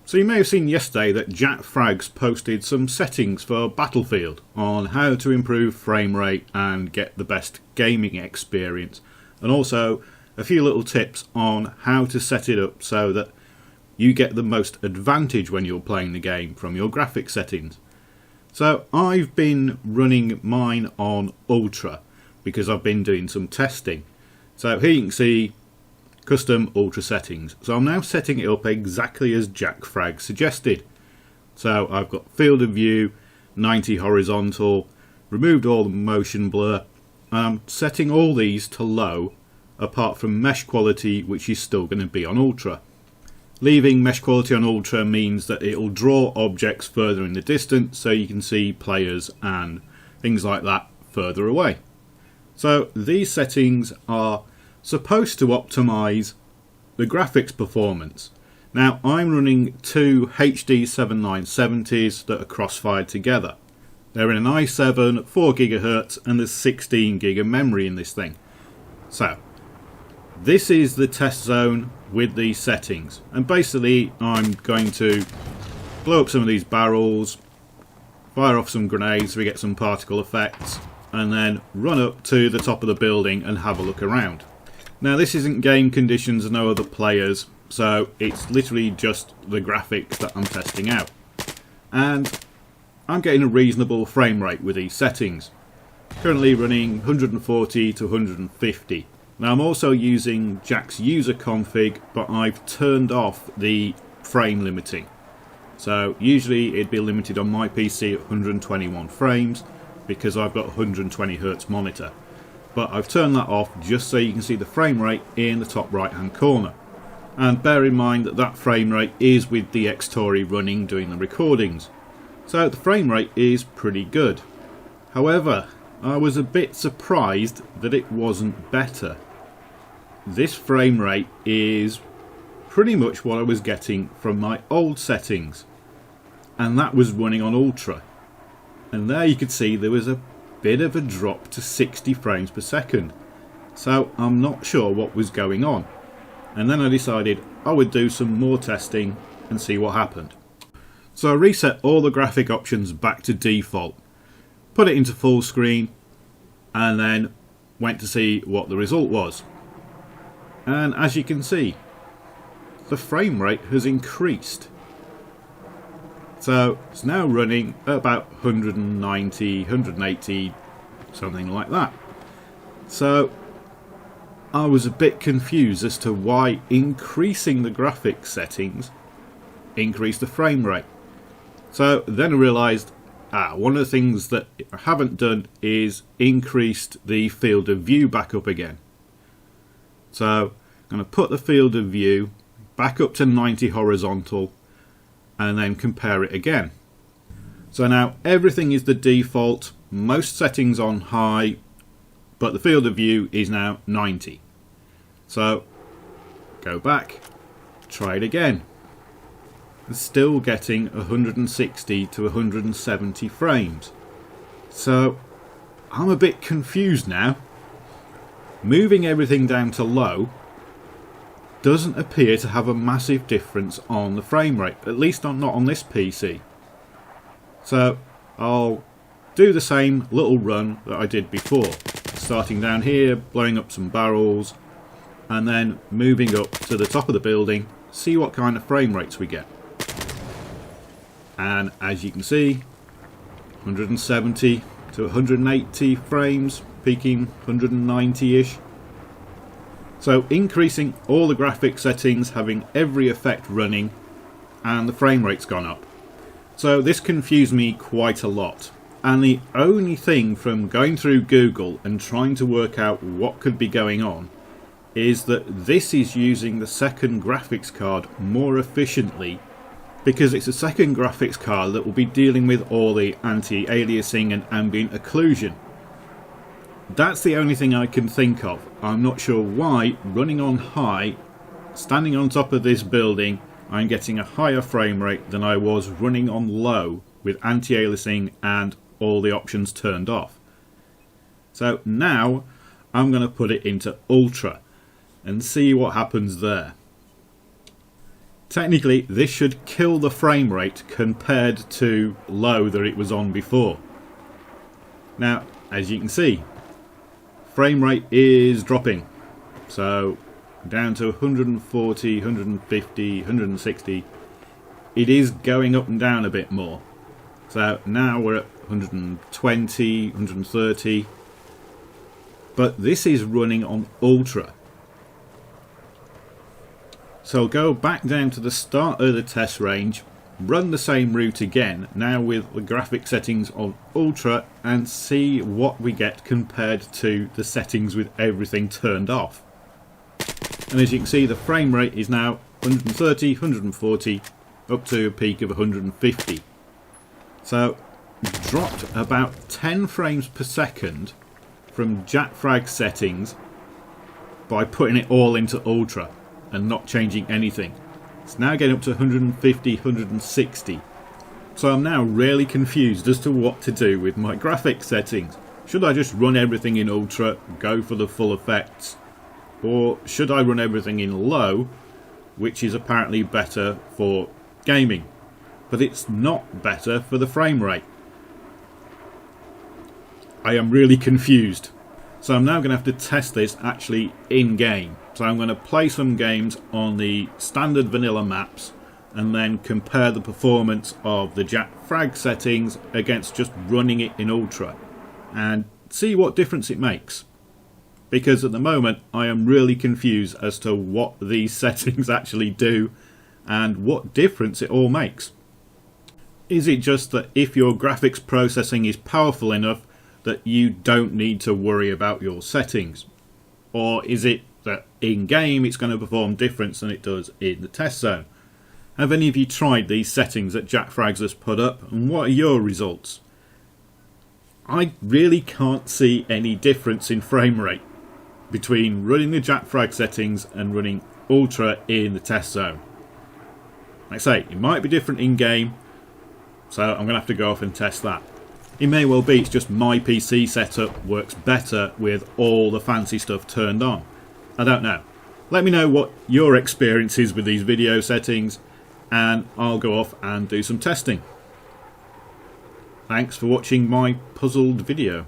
So you may have seen yesterday that Jack Frags posted some settings for Battlefield on how to improve frame rate and get the best gaming experience, and also a few little tips on how to set it up so that you get the most advantage when you're playing the game from your graphics settings. So I've been running mine on Ultra because I've been doing some testing. So here you can see custom Ultra settings. So I'm now setting it up exactly as Jack Frags suggested. So I've got field of view, 90 horizontal, removed all the motion blur, and I'm setting all these to low apart from mesh quality, which is still going to be on Ultra. Leaving mesh quality on Ultra means that it'll draw objects further in the distance so you can see players and things like that further away. So these settings are supposed to optimize the graphics performance. Now I'm running two HD 7970s that are cross-fired together. They're in an i7, 4GHz, and there's 16GB of memory in this thing. So this is the test zone with these settings, and basically I'm going to blow up some of these barrels, fire off some grenades so we get some particle effects, and then run up to the top of the building and have a look around. Now this isn't game conditions, there's no other players, so it's literally just the graphics that I'm testing out. And I'm getting a reasonable frame rate with these settings. Currently running 140 to 150. Now I'm also using Jack's user config, but I've turned off the frame limiting. So usually it'd be limited on my PC at 121 frames because I've got a 120Hz monitor. But I've turned that off just so you can see the frame rate in the top right hand corner. And bear in mind that that frame rate is with the Xtori running doing the recordings. So the frame rate is pretty good. However, I was a bit surprised that it wasn't better. This frame rate is pretty much what I was getting from my old settings, and that was running on Ultra. And there you could see there was a bit of a drop to 60 frames per second. So I'm not sure what was going on. And then I decided I would do some more testing and see what happened. So I reset all the graphic options back to default, put it into full screen, and then went to see what the result was. And as you can see, the frame rate has increased. So it's now running at about 190, 180, something like that. So I was a bit confused as to why increasing the graphics settings increased the frame rate. So then I realised one of the things that I haven't done is increased the field of view back up again. So I'm going to put the field of view back up to 90 horizontal and then compare it again. So now everything is the default, most settings on high, but the field of view is now 90. So go back, try it again. Still getting 160 to 170 frames. So I'm a bit confused now. Moving everything down to low doesn't appear to have a massive difference on the frame rate, at least not on this PC. So I'll do the same little run that I did before, starting down here, blowing up some barrels, and then moving up to the top of the building, see what kind of frame rates we get. And as you can see, 170 to 180 frames, peaking 190-ish. So increasing all the graphic settings, having every effect running, and the frame rate's gone up. So this confused me quite a lot. And the only thing from going through Google and trying to work out what could be going on is that this is using the second graphics card more efficiently, because it's a second graphics card that will be dealing with all the anti-aliasing and ambient occlusion. That's the only thing I can think of. I'm not sure why, running on high, standing on top of this building, I'm getting a higher frame rate than I was running on low with anti-aliasing and all the options turned off. So now I'm going to put it into Ultra and see what happens there. Technically, this should kill the frame rate compared to low that it was on before. Now, as you can see, frame rate is dropping. So, down to 140, 150, 160. It is going up and down a bit more. So now we're at 120, 130. But this is running on Ultra. So I'll go back down to the start of the test range, run the same route again, now with the graphic settings on Ultra, and see what we get compared to the settings with everything turned off. And as you can see, the frame rate is now 130, 140, up to a peak of 150. So dropped about 10 frames per second from Jack Frags settings by putting it all into Ultra and not changing anything. It's now getting up to 150, 160. So I'm now really confused as to what to do with my graphics settings. Should I just run everything in Ultra, go for the full effects? Or should I run everything in low, which is apparently better for gaming? But it's not better for the frame rate. I am really confused. So I'm now going to have to test this actually in-game. So I'm going to play some games on the standard vanilla maps and then compare the performance of the Jack Frags settings against just running it in Ultra and see what difference it makes. Because at the moment I am really confused as to what these settings actually do and what difference it all makes. Is it just that if your graphics processing is powerful enough that you don't need to worry about your settings? Or is it that in game it's going to perform different than it does in the test zone? Have any of you tried these settings that Jack Frags has put up, and what are your results? I really can't see any difference in frame rate between running the Jack Frags settings and running Ultra in the test zone. Like I say, it might be different in game, so I'm going to have to go off and test that. It may well be it's just my PC setup works better with all the fancy stuff turned on. I don't know. Let me know what your experience is with these video settings, and I'll go off and do some testing. Thanks for watching my puzzled video.